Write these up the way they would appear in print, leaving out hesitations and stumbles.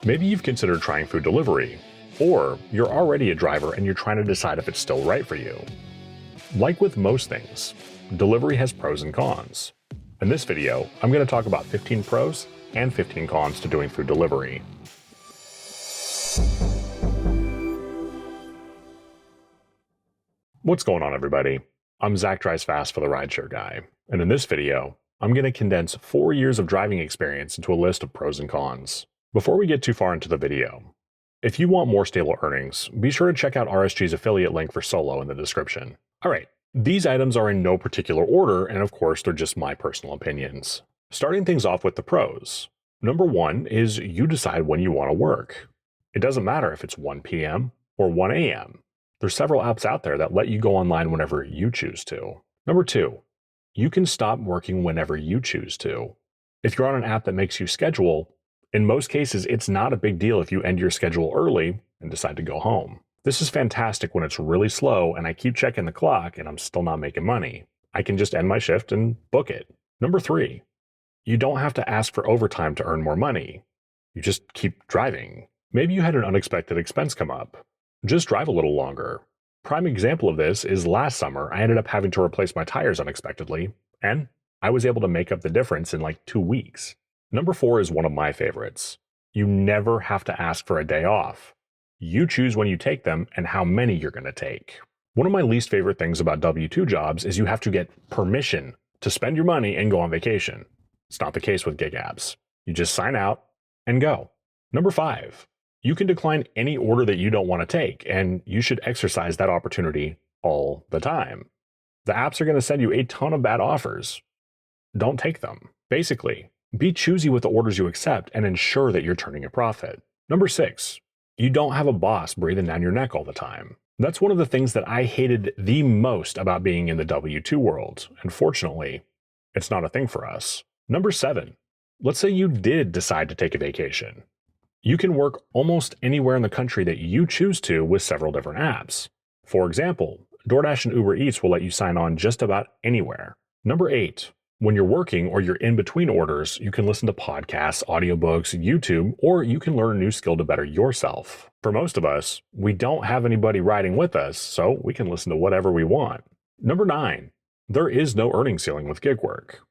Maybe you've considered trying food delivery, or you're already a driver and you're trying to decide if it's still right for you. Like with most things, delivery has pros and cons. In this video, I'm going to talk about 15 pros and 15 cons to doing food delivery. What's going on, everybody? I'm Zach Drives Fast for the RideShare Guy, and in this video, I'm going to condense 4 years of driving experience into a list of pros and cons. Before we get too far into the video, if you want more stable earnings, be sure to check out RSG's affiliate link for Solo in the description. Alright, these items are in no particular order, and of course they're just my personal opinions. Starting things off with the pros. Number 1 is you decide when you want to work. It doesn't matter if it's 1 p.m. or 1 a.m. There's several apps out there that let you go online whenever you choose to. Number 2, you can stop working whenever you choose to. If you're on an app that makes you schedule, in most cases it's not a big deal if you end your schedule early and decide to go home. This is fantastic when it's really slow and I keep checking the clock and I'm still not making money. I can just end my shift and book it. Number 3, you don't have to ask for overtime to earn more money. You just keep driving. Maybe you had an unexpected expense come up. Just drive a little longer. Prime example of this is last summer I ended up having to replace my tires unexpectedly, and I was able to make up the difference in like 2 weeks. Number 4 is one of my favorites. You never have to ask for a day off. You choose when you take them and how many you're going to take. One of my least favorite things about W-2 jobs is you have to get permission to spend your money and go on vacation. It's not the case with gig apps. You just sign out and go. Number 5. You can decline any order that you don't want to take, and you should exercise that opportunity all the time. The apps are going to send you a ton of bad offers. Don't take them. Basically, be choosy with the orders you accept and ensure that you're turning a profit. Number 6, you don't have a boss breathing down your neck all the time. That's one of the things that I hated the most about being in the W-2 world, and fortunately, it's not a thing for us. Number 7, let's say you did decide to take a vacation. You can work almost anywhere in the country that you choose to with several different apps. For example, DoorDash and Uber Eats will let you sign on just about anywhere. Number 8, when you're working or you're in between orders, you can listen to podcasts, audiobooks, YouTube, or you can learn a new skill to better yourself. For most of us, we don't have anybody riding with us, so we can listen to whatever we want. Number 9, there is no earning ceiling with gig work.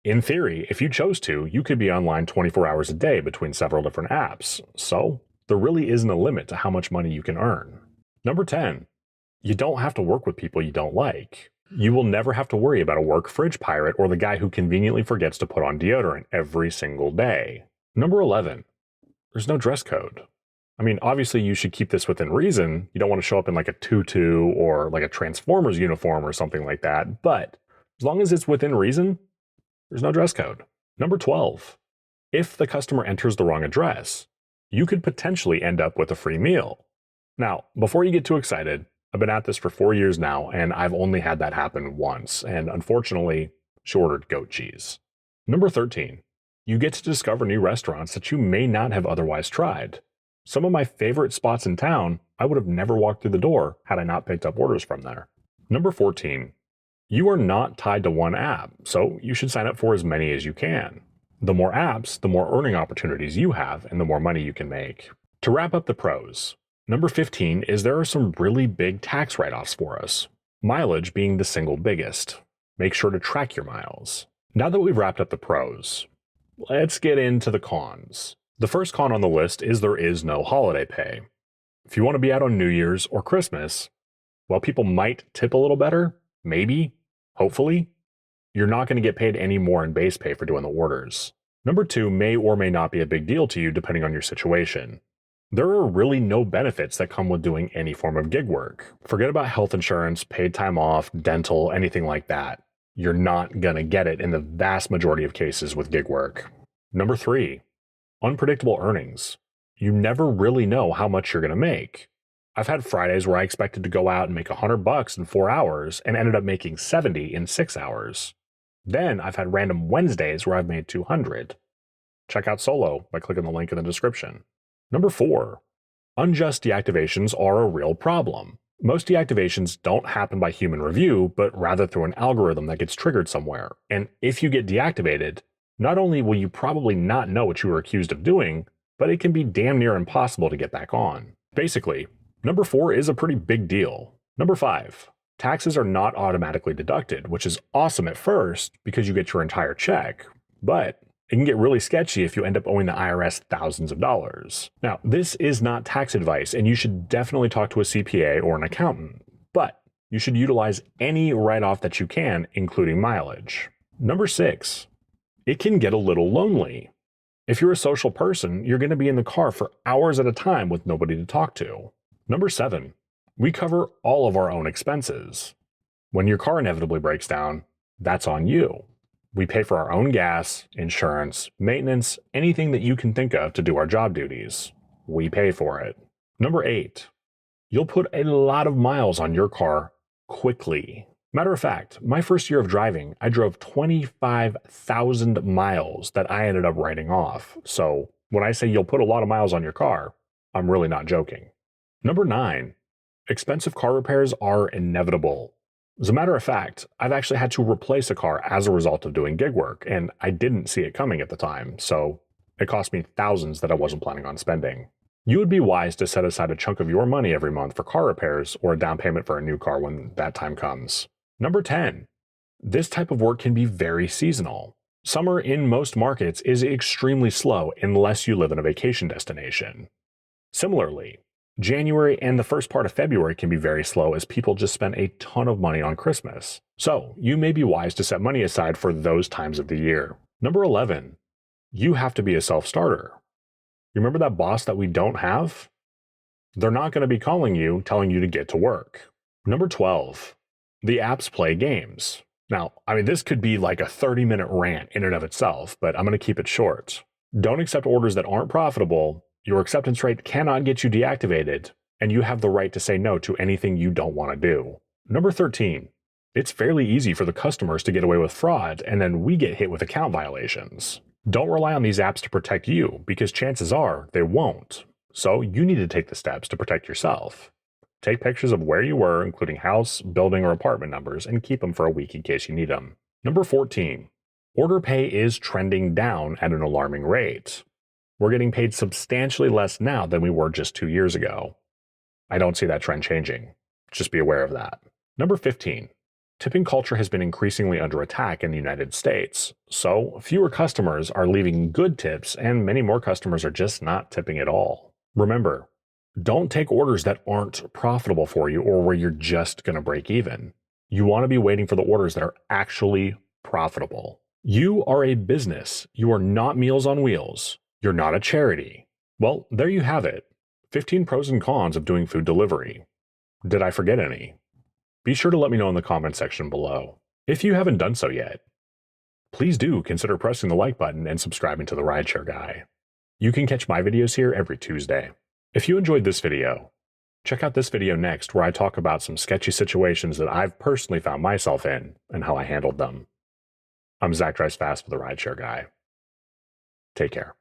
In theory, if you chose to, you could be online 24 hours a day between several different apps, so there really isn't a limit to how much money you can earn. Number 10, you don't have to work with people you don't like. You will never have to worry about a work fridge pirate or the guy who conveniently forgets to put on deodorant every single day. Number 11, there's no dress code. I mean, obviously you should keep this within reason. You don't want to show up in like a tutu or like a Transformers uniform or something like that, but as long as it's within reason, there's no dress code. Number 12, if the customer enters the wrong address, you could potentially end up with a free meal. Now, before you get too excited, I've been at this for 4 years now, and I've only had that happen once, and unfortunately, she ordered goat cheese. Number 13, you get to discover new restaurants that you may not have otherwise tried. Some of my favorite spots in town, I would have never walked through the door had I not picked up orders from there. Number 14, you are not tied to one app, so you should sign up for as many as you can. The more apps, the more earning opportunities you have, and the more money you can make. To wrap up the pros, number 15 is there are some really big tax write-offs for us, mileage being the single biggest. Make sure to track your miles. Now that we've wrapped up the pros, let's get into the cons. The first con on the list is there is no holiday pay. If you want to be out on New Year's or Christmas, while people might tip a little better, maybe, hopefully, you're not going to get paid any more in base pay for doing the orders. Number 2 may or may not be a big deal to you depending on your situation. There are really no benefits that come with doing any form of gig work. Forget about health insurance, paid time off, dental, anything like that. You're not going to get it in the vast majority of cases with gig work. Number 3, unpredictable earnings. You never really know how much you're going to make. I've had Fridays where I expected to go out and make $100 in 4 hours and ended up making 70 in 6 hours. Then I've had random Wednesdays where I've made 200. Check out Solo by clicking the link in the description. Number 4, unjust deactivations are a real problem. Most deactivations don't happen by human review, but rather through an algorithm that gets triggered somewhere. And if you get deactivated, not only will you probably not know what you were accused of doing, but it can be damn near impossible to get back on. Basically, number 4 is a pretty big deal. Number 5, taxes are not automatically deducted, which is awesome at first because you get your entire check, but it can get really sketchy if you end up owing the IRS thousands of dollars. Now, this is not tax advice, and you should definitely talk to a CPA or an accountant, but you should utilize any write-off that you can, including mileage. Number 6, it can get a little lonely. If you're a social person, you're going to be in the car for hours at a time with nobody to talk to. Number 7, we cover all of our own expenses. When your car inevitably breaks down, that's on you. We pay for our own gas, insurance, maintenance, anything that you can think of to do our job duties. We pay for it. Number 8, you'll put a lot of miles on your car quickly. Matter of fact, my first year of driving, I drove 25,000 miles that I ended up writing off. So when I say you'll put a lot of miles on your car, I'm really not joking. Number 9, expensive car repairs are inevitable. As a matter of fact, I've actually had to replace a car as a result of doing gig work, and I didn't see it coming at the time, so it cost me thousands that I wasn't planning on spending. You would be wise to set aside a chunk of your money every month for car repairs or a down payment for a new car when that time comes. Number 10, this type of work can be very seasonal. Summer in most markets is extremely slow unless you live in a vacation destination. Similarly, January and the first part of February can be very slow as people just spend a ton of money on Christmas. So you may be wise to set money aside for those times of the year. Number 11, you have to be a self-starter. You remember that boss that we don't have? They're not going to be calling you, telling you to get to work. Number 12, the apps play games. Now, this could be like a 30-minute rant in and of itself, but I'm going to keep it short. Don't accept orders that aren't profitable. Your acceptance rate cannot get you deactivated, and you have the right to say no to anything you don't want to do. Number 13, it's fairly easy for the customers to get away with fraud, and then we get hit with account violations. Don't rely on these apps to protect you, because chances are they won't. So you need to take the steps to protect yourself. Take pictures of where you were, including house, building, or apartment numbers, and keep them for a week in case you need them. Number 14, order pay is trending down at an alarming rate. We're getting paid substantially less now than we were just 2 years ago. I don't see that trend changing. Just be aware of that. Number 15, tipping culture has been increasingly under attack in the United States. So fewer customers are leaving good tips, and many more customers are just not tipping at all. Remember, don't take orders that aren't profitable for you or where you're just going to break even. You want to be waiting for the orders that are actually profitable. You are a business. You are not Meals on Wheels. You're not a charity. Well, there you have it. 15 pros and cons of doing food delivery. Did I forget any? Be sure to let me know in the comment section below. If you haven't done so yet, please do consider pressing the like button and subscribing to the RideShare Guy. You can catch my videos here every Tuesday. If you enjoyed this video, check out this video next where I talk about some sketchy situations that I've personally found myself in and how I handled them. I'm Zach Drives Fast for the RideShare Guy. Take care.